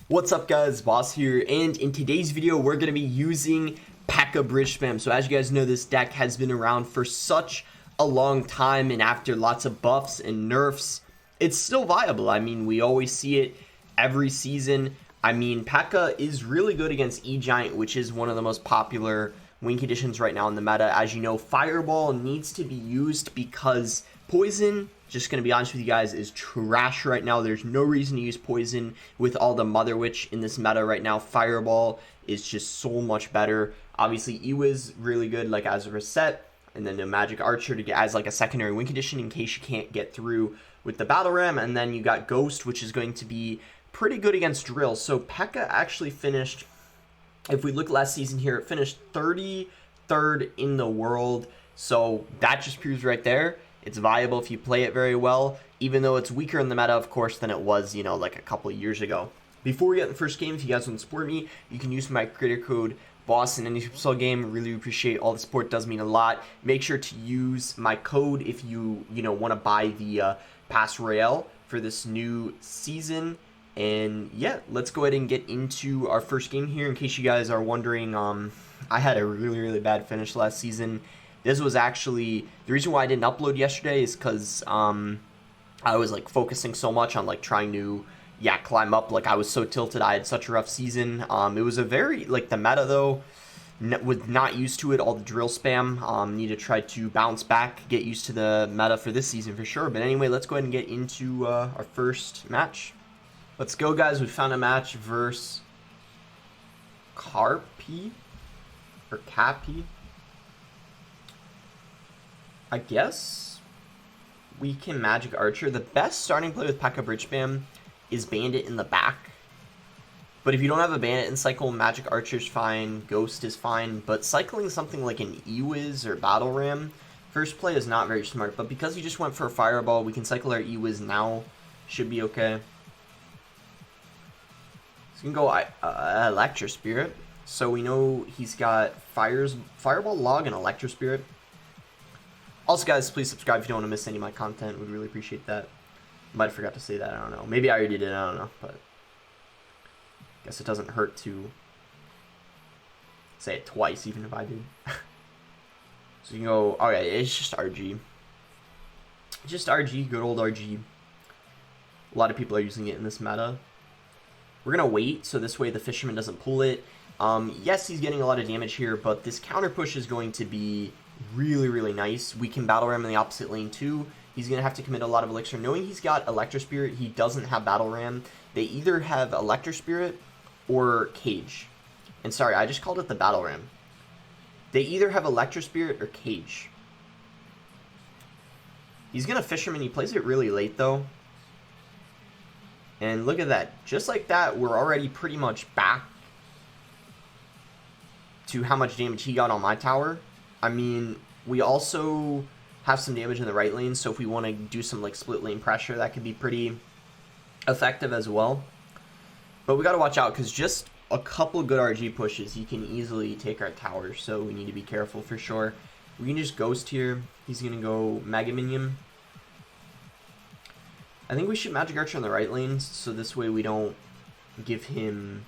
What's up guys, Boss here, and in today's video we're going to be using PEKKA Bridge Spam. So as you guys know, this deck has been around for such a long time, and after lots of buffs and nerfs, it's still viable. I mean, we always see it every season. I mean, PEKKA is really good against E-Giant, which is one of the most popular win conditions right now in the meta. As you know, Fireball needs to be used because Poison, just going to be honest with you guys, is trash right now. There's no reason to use Poison with all the Mother Witch in this meta right now. Fireball is just so much better. Obviously, Ewiz really good like as a reset, and then a Magic Archer to get as like a secondary win condition in case you can't get through with the Battle Ram, and then you got Ghost, which is going to be pretty good against Drill. So PEKKA actually finished, if we look last season here, it finished 33rd in the world. So that just proves right there it's viable if you play it very well, even though it's weaker in the meta, of course, than it was, you know, like a couple of years ago. Before we get in the first game, if you guys want to support me, you can use my creator code BOSS in any Supercell game. Really appreciate all the support, does mean a lot. Make sure to use my code if you want to buy the Pass Royale for this new season. And yeah, let's go ahead and get into our first game here. In case you guys are wondering, I had a really bad finish last season. This was actually the reason why I didn't upload yesterday is because I was like focusing so much on like trying to climb up. Like I was so tilted. I had such a rough season. It was a very like the meta though was not used to it. All the drill spam. Need to try to bounce back, get used to the meta for this season for sure. But anyway, let's go ahead and get into our first match. Let's go, guys. We found a match versus Carpi or Cappy. I guess we can Magic Archer. The best starting play with PEKKA Bridge Spam is Bandit in the back. But if you don't have a Bandit in cycle, Magic Archer's fine, Ghost is fine. But cycling something like an Ewiz or Battle Ram first play is not very smart. But because we just went for a Fireball, we can cycle our Ewiz now. Should be okay. So we can go Electro Spirit. So we know he's got Fireball, Log, and Electro Spirit. Also, guys, please subscribe if you don't want to miss any of my content. Would really appreciate that. Might have forgot to say that. I don't know. Maybe I already did. I don't know. But I guess it doesn't hurt to say it twice, even if I did. So you can go. Okay, it's just RG. Just RG. Good old RG. A lot of people are using it in this meta. We're gonna wait so this way the Fisherman doesn't pull it. Yes, he's getting a lot of damage here, but this counter push is going to be really nice. We can Battle Ram in the opposite lane too. He's going to have to commit a lot of Elixir. Knowing he's got Electro Spirit, he doesn't have Battle Ram. They either have Electro Spirit or Cage. And sorry, I just called it the Battle Ram. They either have Electro Spirit or Cage. He's going to Fisherman. He plays it really late though. And look at that. Just like that, we're already pretty much back to how much damage he got on my tower. I mean, we also have some damage in the right lane, so if we want to do some like split lane pressure, that could be pretty effective as well. But we got to watch out because just a couple good RG pushes, he can easily take our tower, so we need to be careful for sure. We can just Ghost here. He's going to go Mega Minion. I think we should Magic Archer on the right lane, so this way we don't give him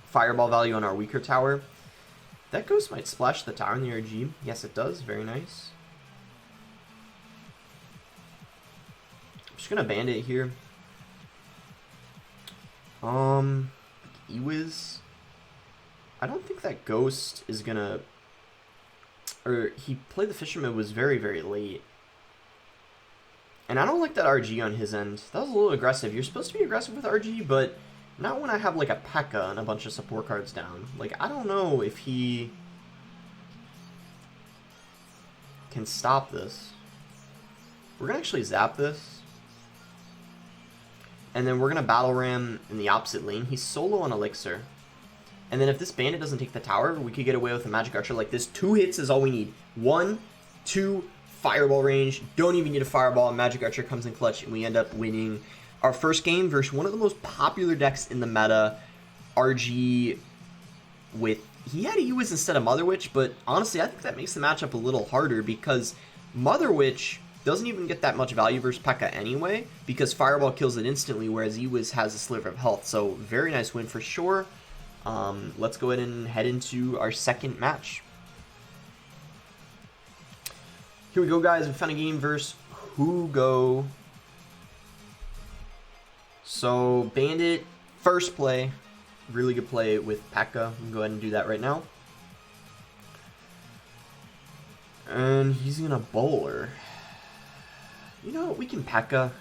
Fireball value on our weaker tower. That Ghost might splash the tower in the RG. Yes, it does. Very nice. I'm just gonna Bandit here. Ewiz. I don't think that Ghost is gonna. Or he played the Fisherman was very late. And I don't like that RG on his end. That was a little aggressive. You're supposed to be aggressive with RG, but not when I have like a PEKKA and a bunch of support cards down. Like, I don't know if he can stop this. We're going to actually zap this. And then we're going to Battle Ram in the opposite lane. He's solo on Elixir. And then if this Bandit doesn't take the tower, we could get away with a Magic Archer like this. 2 hits is all we need. 1, 2, Fireball range. Don't even need a Fireball. Magic Archer comes in clutch, and we end up winning our first game versus one of the most popular decks in the meta, RG with, he had Ewiz instead of Mother Witch, but honestly I think that makes the matchup a little harder because Mother Witch doesn't even get that much value versus P.E.K.K.A anyway, because Fireball kills it instantly, whereas Ewiz has a sliver of health. So very nice win for sure. Let's go ahead and head into our second match. Here we go, guys. We found a game versus Hugo. So Bandit, first play. Really good play with P.E.K.K.A. We can go ahead and do that right now. And he's going to bowler. You know, we can P.E.K.K.A,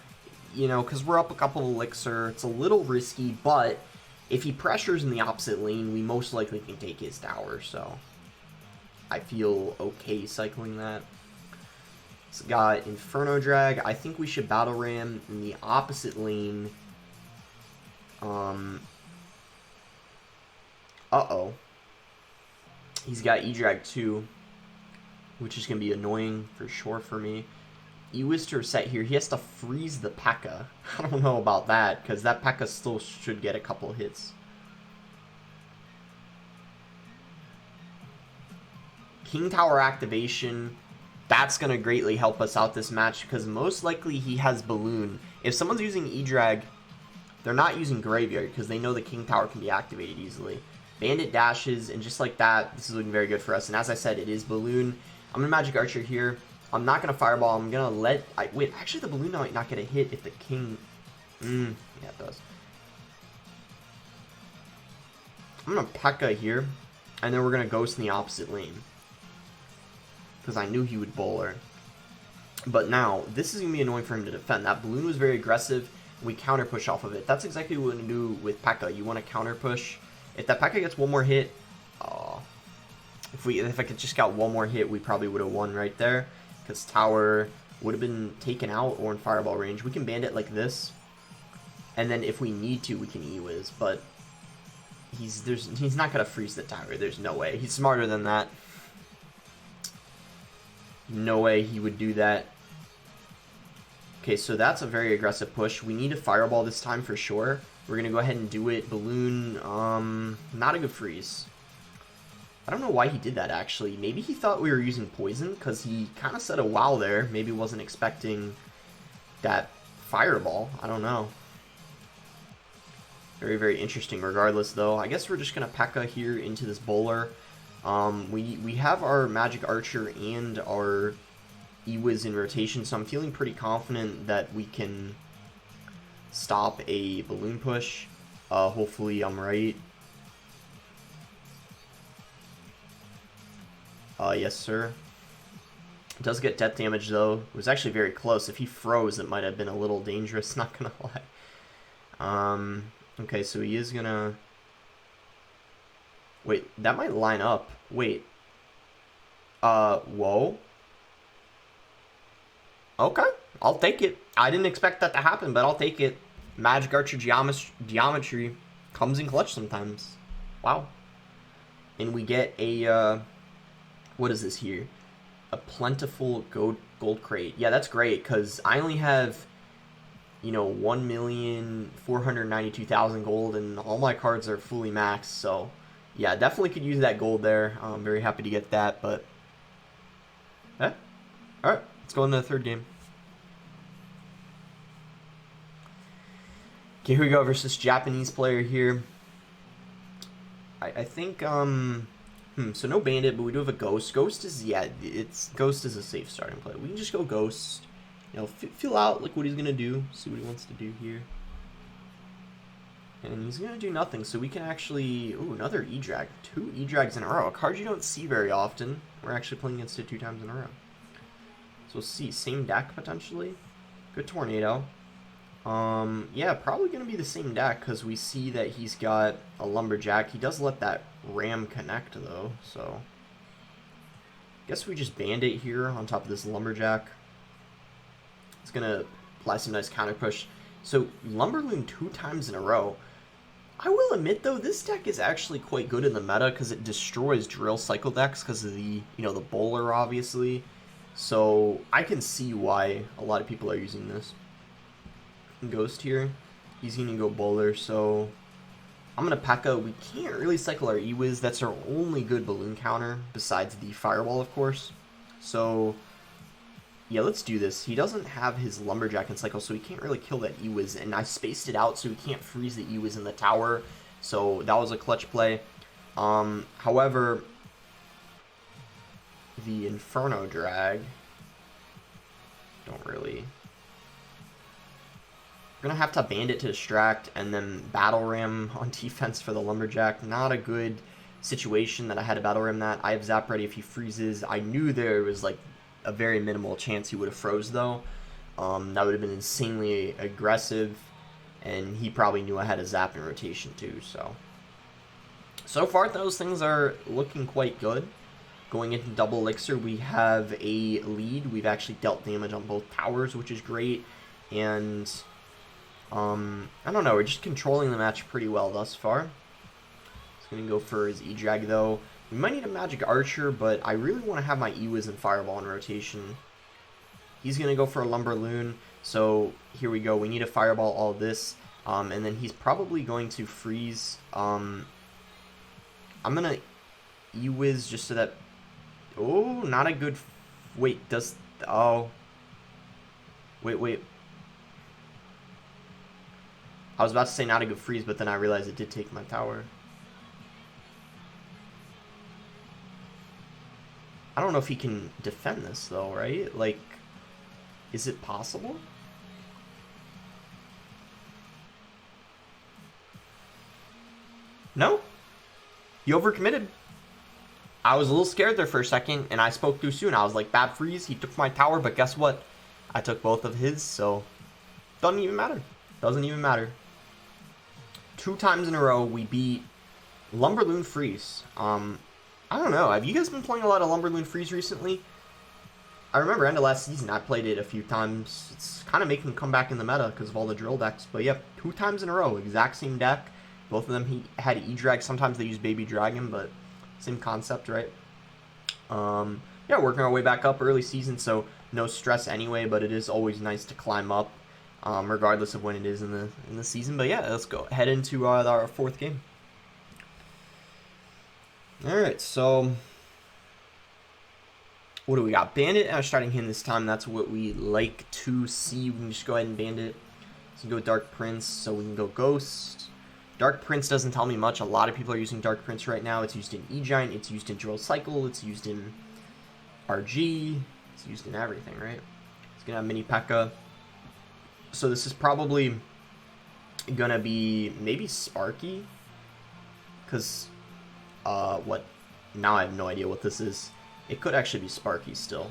you know, because we're up a couple of Elixir. It's a little risky, but if he pressures in the opposite lane, we most likely can take his tower. So I feel okay cycling that. It's got Inferno Drag. I think we should Battle Ram in the opposite lane. Uh-oh. He's got E-Drag too, which is going to be annoying for sure for me. Ewiz to reset here. He has to freeze the P.E.K.K.A. I don't know about that, because that P.E.K.K.A still should get a couple hits. King Tower activation. That's going to greatly help us out this match, because most likely he has Balloon. If someone's using E-Drag, they're not using Graveyard, because they know the King Tower can be activated easily. Bandit dashes, and just like that, this is looking very good for us. And as I said, it is Balloon. I'm going to Magic Archer here. I'm not going to Fireball. I'm going to let... wait, actually the Balloon might not get a hit if the King... yeah, it does. I'm going to P.E.K.K.A here, and then we're going to Ghost in the opposite lane, because I knew he would bowler. But now, this is going to be annoying for him to defend. That Balloon was very aggressive, and we counter push off of it. That's exactly what we do with P.E.K.K.A. You want to counter push. If that P.E.K.K.A gets one more hit, if I could just got one more hit, we probably would have won right there, because tower would have been taken out or in Fireball range. We can Bandit like this, and then if we need to, we can E-Wiz, but he's not going to freeze the tower. There's no way. He's smarter than that. No way he would do that. Okay, so that's a very aggressive push. We need a Fireball this time for sure. We're going to go ahead and do it. Balloon, not a good freeze. I don't know why he did that, actually. Maybe he thought we were using Poison, because he kind of said a wow there. Maybe wasn't expecting that Fireball. I don't know. Very, very interesting regardless, though. I guess we're just going to P.E.K.K.A here into this bowler. We have our Magic Archer and our Ewiz in rotation, so I'm feeling pretty confident that we can stop a Balloon push. Hopefully I'm right. Yes, sir. It does get death damage, though. It was actually very close. If he froze, it might have been a little dangerous, not gonna lie. Okay, so he is gonna... Wait, that might line up. Wait. Whoa. Okay, I'll take it. I didn't expect that to happen, but I'll take it. Magic Archer Geometry comes in clutch sometimes. Wow. And we get a, what is this here? A plentiful gold crate. Yeah, that's great, because I only have, you know, 1,492,000 gold, and all my cards are fully maxed, so yeah, definitely could use that gold there. I'm very happy to get that, but... Eh? Alright, let's go into the third game. Okay, here we go versus Japanese player here. I think, so no Bandit, but we do have a Ghost. Ghost is, yeah, Ghost is a safe starting play. We can just go Ghost. You know, feel out, like, what he's gonna do. See what he wants to do here. And he's gonna do nothing, so we can actually... Ooh, another E-Drag. 2 E-Drags in a row. A card you don't see very often. We're actually playing against it 2 times in a row. So we'll see. Same deck, potentially. Good Tornado. Yeah, probably gonna be the same deck, because we see that he's got a Lumberjack. He does let that Ram connect, though, so... Guess we just Bandit here on top of this Lumberjack. It's gonna apply some nice counter push. So, Lumberloon 2 times in a row. I will admit, though, this deck is actually quite good in the meta, because it destroys drill cycle decks because of the, you know, the bowler, obviously. So, I can see why a lot of people are using this. Ghost here. He's going to go bowler, so I'm going to P.E.K.K.A. We can't really cycle our Ewiz. That's our only good balloon counter, besides the Fireball, of course. So, Yeah, let's do this. He doesn't have his Lumberjack in cycle, so he can't really kill that Ewiz. And I spaced it out so he can't freeze the Ewiz in the tower. So that was a clutch play. However, the Inferno Drag don't really... We're going to have to Bandit to distract and then Battle Ram on defense for the Lumberjack. Not a good situation that I had to Battle Ram that. I have Zap ready if he freezes. I knew there was like a very minimal chance he would have froze though. That would have been insanely aggressive, and he probably knew I had a Zap in rotation too. So far those things are looking quite good. Going into double Elixir, we have a lead. We've actually dealt damage on both towers, which is great. And I don't know, we're just controlling the match pretty well thus far. He's going to go for his E-Drag though. We might need a Magic Archer, but I really want to have my Ewiz and Fireball in rotation. He's going to go for a Lumberloon, so here we go. We need a Fireball all this, and then he's probably going to freeze. I'm going to Ewiz just so that... Oh, not a good... Wait, does... Oh. Wait. I was about to say not a good freeze, but then I realized it did take my tower. I don't know if he can defend this, though, right? Like, is it possible? No? He overcommitted. I was a little scared there for a second, and I spoke too soon. I was like, bad freeze. He took my tower, but guess what? I took both of his, so doesn't even matter. Doesn't even matter. 2 times in a row, we beat Lumberloon Freeze. I don't know. Have you guys been playing a lot of Lumberloon Freeze recently? I remember end of last season, I played it a few times. It's kind of making a comeback in the meta because of all the drill decks. But yeah, 2 times in a row, exact same deck. Both of them he had E-Drag. Sometimes they use Baby Dragon, but same concept, right? Yeah, working our way back up early season, so no stress anyway. But it is always nice to climb up, regardless of when it is in the season. But yeah, let's go head into our 4th game. All right, so what do we got? Bandit and starting him this time. That's what we like to see. We can just go ahead and Bandit. So we can go Dark Prince, so we can go Ghost. Dark Prince doesn't tell me much. A lot of people are using Dark Prince right now. It's used in E-Giant, it's used in Drill Cycle, it's used in RG, it's used in everything, right? It's gonna have mini PEKKA. So this is probably gonna be maybe Sparky, because what? Now I have no idea what this is. It could actually be Sparky still.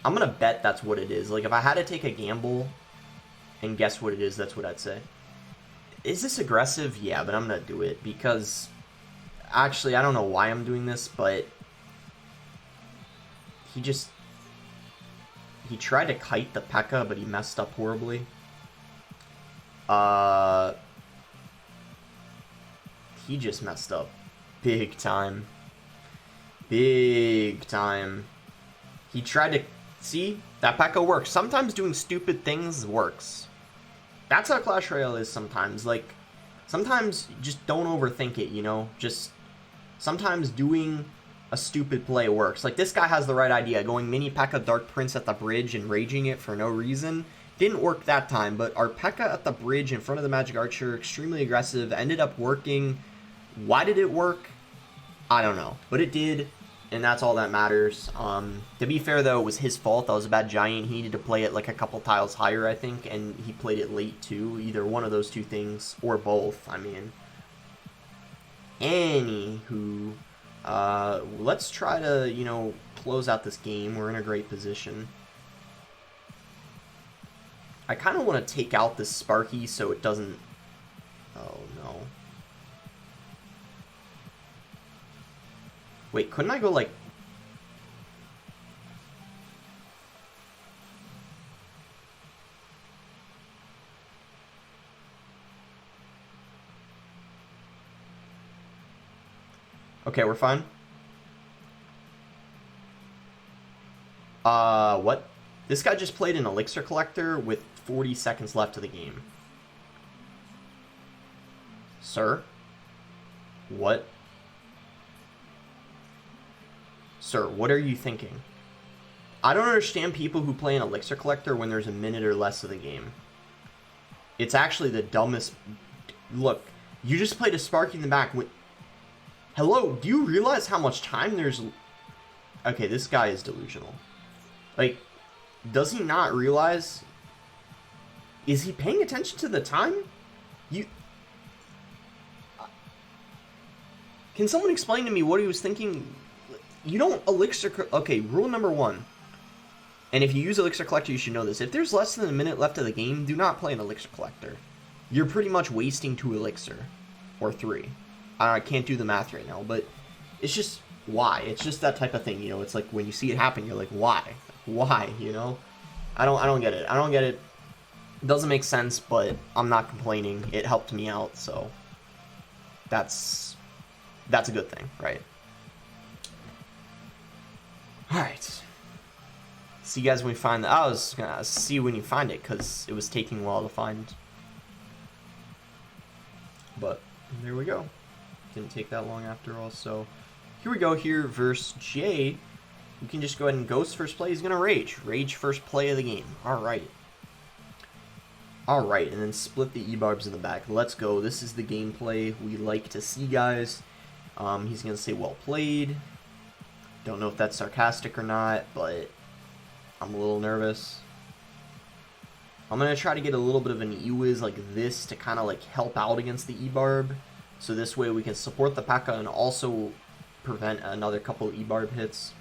I'm gonna bet that's what it is. Like, if I had to take a gamble and guess what it is, that's what I'd say. Is this aggressive? Yeah, but I'm gonna do it because actually I don't know why I'm doing this, but he tried to kite the PEKKA, but he messed up horribly. He just messed up big time. Big time. He tried to... See? That PEKKA works. Sometimes doing stupid things works. That's how Clash Royale is sometimes. Like, sometimes just don't overthink it, you know? Just sometimes doing a stupid play works. Like, this guy has the right idea. Going mini PEKKA Dark Prince at the bridge and raging it for no reason. Didn't work that time, but our PEKKA at the bridge in front of the Magic Archer, extremely aggressive, ended up working. Why did it work? I don't know, but it did, and that's all that matters. To be fair, though, it was his fault. That was a bad Giant. He needed to play it like a couple tiles higher, I think, and he played it late, too. Either one of those two things, or both, I mean. Anywho, let's try to, you know, close out this game. We're in a great position. I kind of want to take out this Sparky so it doesn't... Oh, no. Wait, couldn't I go, like... Okay, we're fine. What? This guy just played an Elixir Collector with 40 seconds left of the game. Sir? What? Sir, what are you thinking? I don't understand people who play an Elixir Collector when there's a minute or less of the game. It's actually the dumbest... Look, you just played a Sparky in the back. Hello, do you realize how much time there's... Okay, this guy is delusional. Like, does he not realize... Is he paying attention to the time? Can someone explain to me what he was thinking? You don't Elixir... Okay, rule number 1. And if you use Elixir Collector, you should know this. If there's less than a minute left of the game, do not play an Elixir Collector. You're pretty much wasting 2 Elixir. Or 3. I can't do the math right now, but it's just... Why? It's just that type of thing, you know? It's like when you see it happen, you're like, why? Why, you know? I don't get it. I don't get it. It doesn't make sense, but I'm not complaining. It helped me out, so... That's a good thing, right? Alright. See you guys when we find that. I was gonna see when you find it, because it was taking a while to find. But, there we go. Didn't take that long after all, so... Here we go here versus Jay. We can just go ahead and Ghost first play. He's gonna Rage. Rage first play of the game. Alright. Alright, and then split the E-Barbs in the back. Let's go. This is the gameplay we like to see, guys. He's gonna say, well played. Don't know if that's sarcastic or not, but I'm a little nervous. I'm gonna try to get a little bit of an E-Wiz like this to kind of like help out against the E-Barb. So this way we can support the PEKKA and also prevent another couple E-Barb hits.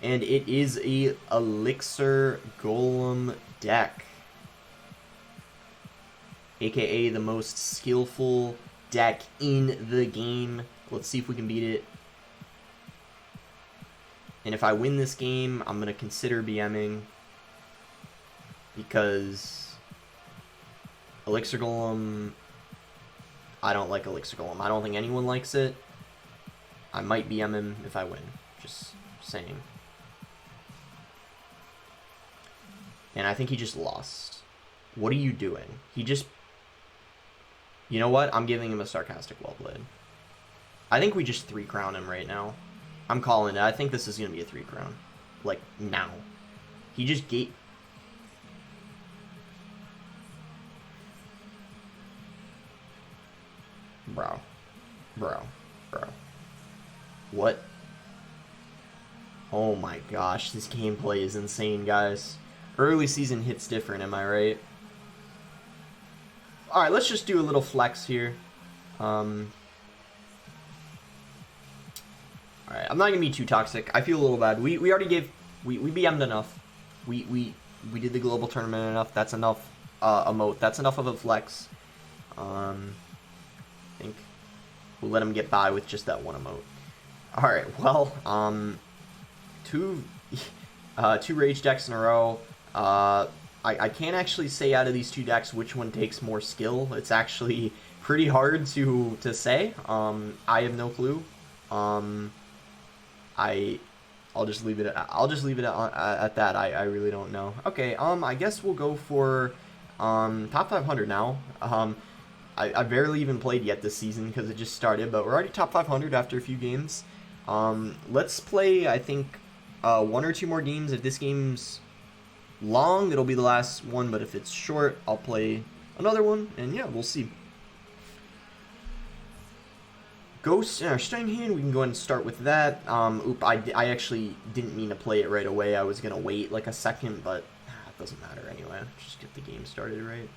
And it is a Elixir Golem deck. AKA the most skillful deck in the game. Let's see if we can beat it. And if I win this game, I'm going to consider BMing. Because Elixir Golem... I don't like Elixir Golem. I don't think anyone likes it. I might BM him if I win. Just saying. And I think he just lost. What are you doing? He just... You know what? I'm giving him a sarcastic well played. I think we just 3-crown him right now. I'm calling it. I think this is going to be a 3-crown. Like, now. He just gave... Bro. What? Oh my gosh, this gameplay is insane, guys. Early season hits different, am I right? Alright, let's just do a little flex here. Alright, I'm not gonna be too toxic. I feel a little bad. We already gave... We BM'd enough. We did the global tournament enough. That's enough emote. That's enough of a flex. I think we'll let him get by with just that one emote. Alright, well, two rage decks in a row. I can't actually say out of these 2 decks which one takes more skill. It's actually pretty hard to say. I have no clue. I'll just leave it at that. I really don't know. Okay, I guess we'll go for top 500 now. I barely even played yet this season because it just started, but we're already top 500 after a few games. Let's play, I think, 1 or 2 more games. If this game's long, it'll be the last one, but if it's short, I'll play another one, and yeah, we'll see. Ghost in our starting hand, we can go ahead and start with that. I actually didn't mean to play it right away. I was going to wait like a second, but it doesn't matter anyway. Just get the game started, right?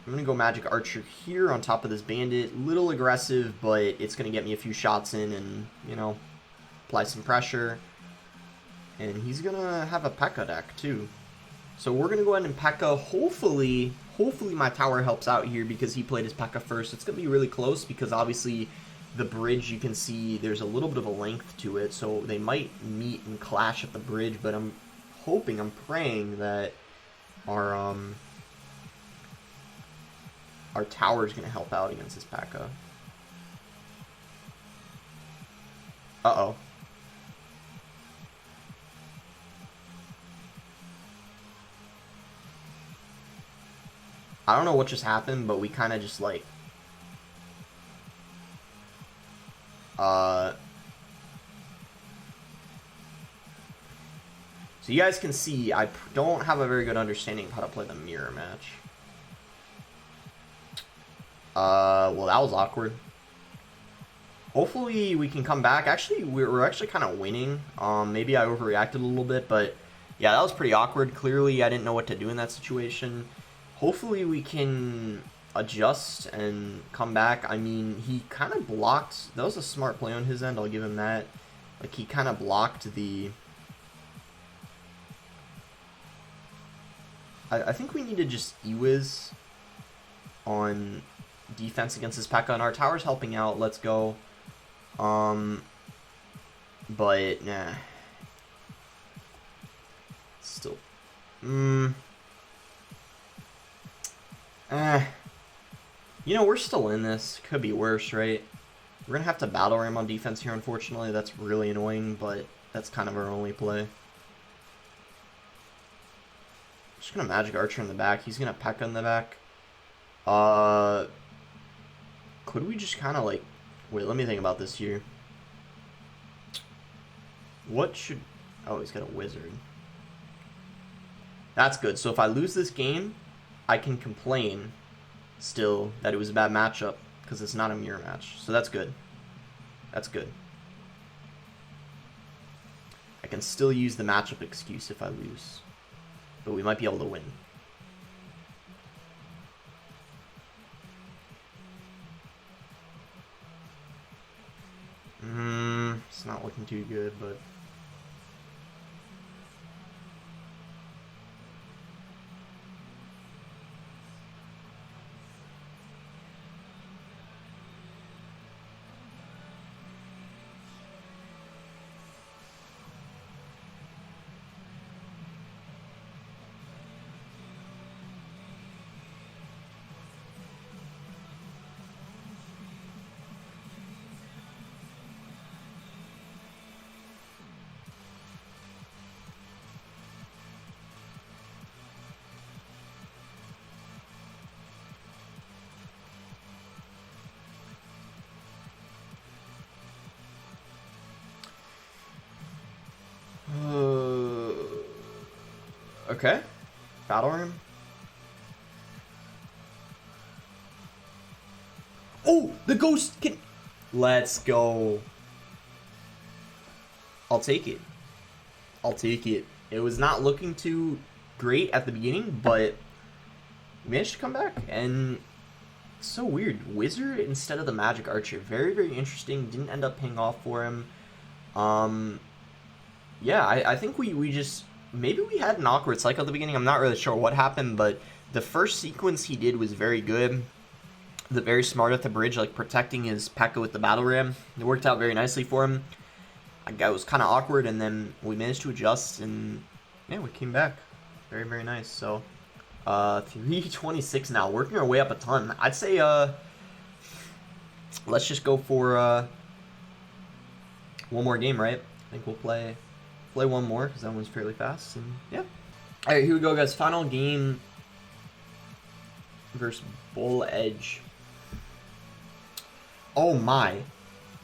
I'm going to go Magic Archer here on top of this Bandit. Little aggressive, but it's going to get me a few shots in and, you know, apply some pressure. And he's going to have a PEKKA deck, too. So we're going to go ahead and PEKKA. Hopefully my tower helps out here because he played his PEKKA first. It's going to be really close because obviously the bridge, you can see there's a little bit of a length to it. So they might meet and clash at the bridge, but I'm hoping, I'm praying that our tower is going to help out against his PEKKA. Uh-oh. I don't know what just happened, but we kind of just like... So you guys can see, I don't have a very good understanding of how to play the mirror match. Well, that was awkward. Hopefully we can come back. Actually, we're actually kind of winning. Maybe I overreacted a little bit, but yeah, that was pretty awkward. Clearly, I didn't know what to do in that situation. Hopefully we can adjust and come back. I mean, he kind of blocked. That was a smart play on his end. I'll give him that. Like, he kind of blocked the... I think we need to just E-Wiz on defense against this P.E.K.K.A. And our tower's helping out. Let's go. But, nah. Still. You know, we're still in this. Could be worse, right? We're going to have to battle ram on defense here, unfortunately. That's really annoying, but that's kind of our only play. Just going to Magic Archer in the back. He's going to P.E.K.K.A. in the back. Could we just kind of, like... Wait, let me think about this here. What should... Oh, he's got a wizard. That's good. So if I lose this game, I can complain still that it was a bad matchup because it's not a mirror match. So that's good. That's good. I can still use the matchup excuse if I lose. But we might be able to win. It's not looking too good, but... Okay. Battle Ram. Oh, the ghost can... Let's go. I'll take it. I'll take it. It was not looking too great at the beginning, but we managed to come back. And it's so weird. Wizard instead of the Magic Archer. Very, very interesting. Didn't end up paying off for him. Yeah, I think we just... Maybe we had an awkward cycle at the beginning. I'm not really sure what happened, but the first sequence he did was very good. Very smart at the bridge, like protecting his P.E.K.K.A. with the Battle Ram. It worked out very nicely for him. It was kind of awkward, and then we managed to adjust, and yeah, we came back. Very, very nice. So, 326 now, working our way up a ton. I'd say, let's just go for one more game, right? I think we'll play one more because that one's fairly fast, and yeah. All right, here we go, guys. Final game versus Bull Edge. Oh my.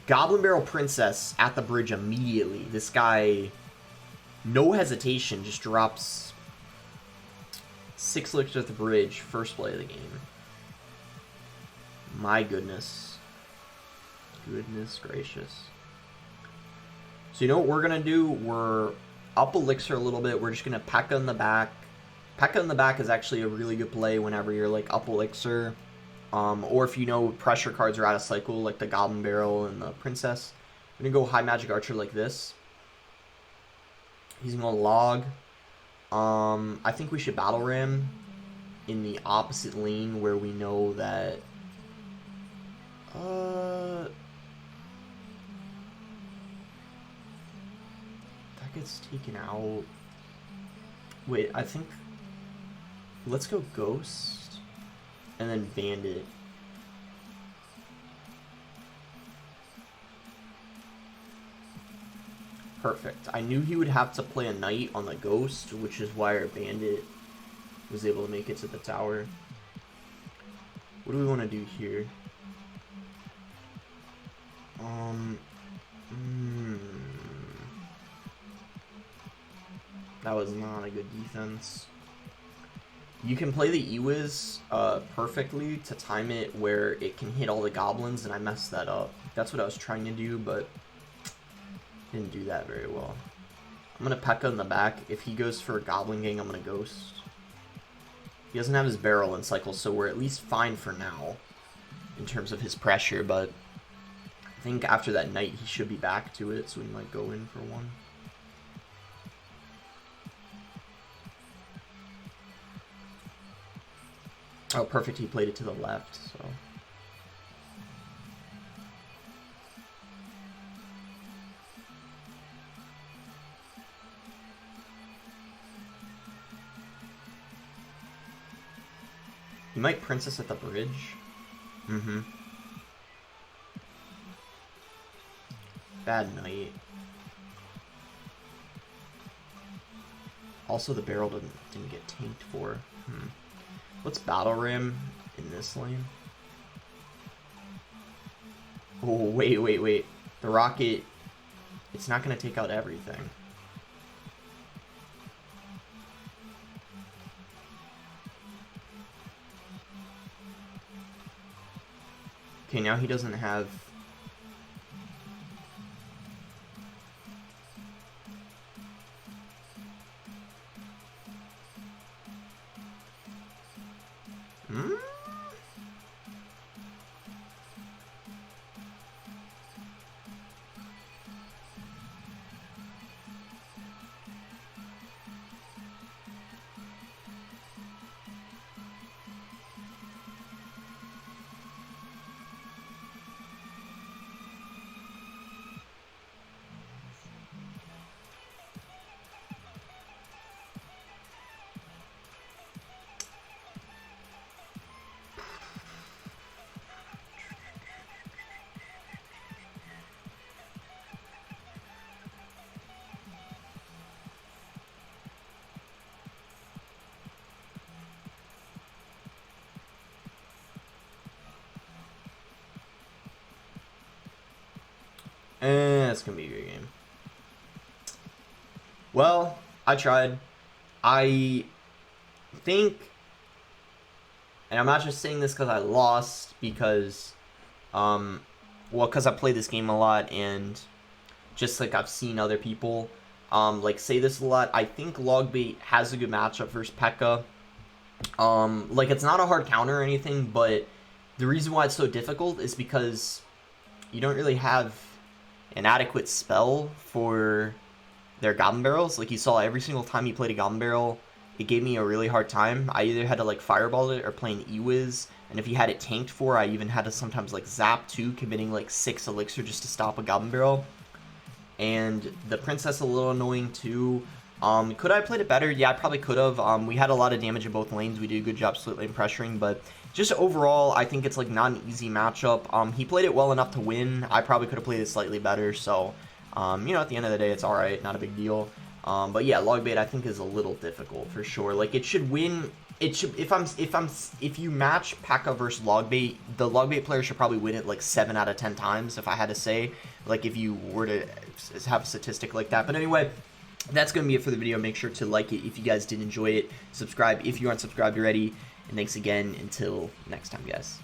Goblin Barrel Princess at the bridge immediately. This guy, no hesitation, just drops 6 Elixir at the bridge. First play of the game. My goodness. Goodness gracious. So you know what we're going to do? We're up Elixir a little bit. We're just going to P.E.K.K.A. in the back. P.E.K.K.A. in the back is actually a really good play whenever you're like up Elixir. Or if you know pressure cards are out of cycle, like the Goblin Barrel and the Princess. I'm going to go High Magic Archer like this. He's going to log. I think we should Battle Ram in the opposite lane where we know that... that gets taken out. Wait, I think... Let's go Ghost. And then Bandit. Perfect. I knew he would have to play a Knight on the Ghost, which is why our Bandit was able to make it to the tower. What do we want to do here? That was not a good defense. You can play the Ewiz perfectly to time it where it can hit all the goblins, and I messed that up. That's what I was trying to do, but didn't do that very well. I'm going to P.E.K.K.A in the back. If he goes for a goblin gang, I'm going to Ghost. He doesn't have his barrel in cycle, so we're at least fine for now in terms of his pressure, but I think after that night he should be back to it, so we might go in for one. Oh, perfect, he played it to the left, so... You might princess at the bridge. Mm-hmm. Bad night. Also, the barrel didn't get tanked for. Let's battle ram in this lane. Oh, wait. The rocket, it's not going to take out everything. Okay, now he doesn't have... It's gonna be a good game. Well, I tried. I think, and I'm not just saying this because I lost, because, well, because I play this game a lot, and just like I've seen other people, like say this a lot. I think Logbait has a good matchup versus P.E.K.K.A. Like it's not a hard counter or anything, but the reason why it's so difficult is because you don't really have an adequate spell for their Goblin Barrels. Like you saw, every single time he played a Goblin Barrel, it gave me a really hard time. I either had to like Fireball it or play an Ewiz, and if he had it tanked for, I even had to sometimes like Zap 2, committing like 6 Elixir just to stop a Goblin Barrel. And the Princess a little annoying too. Could I have played it better? Yeah, I probably could have. We had a lot of damage in both lanes. We did a good job split lane pressuring, but just overall, I think it's like not an easy matchup. He played it well enough to win. I probably could have played it slightly better, so you know, at the end of the day, it's alright, not a big deal. But yeah, Logbait I think is a little difficult for sure. Like it should win. It should, if you match P.E.K.K.A versus Logbait, the Logbait player should probably win it like 7 out of 10 times, if I had to say. Like if you were to have a statistic like that. But anyway, that's going to be it for the video. Make sure to like it if you guys did enjoy it. Subscribe if you aren't subscribed already. And thanks again. Until next time, guys.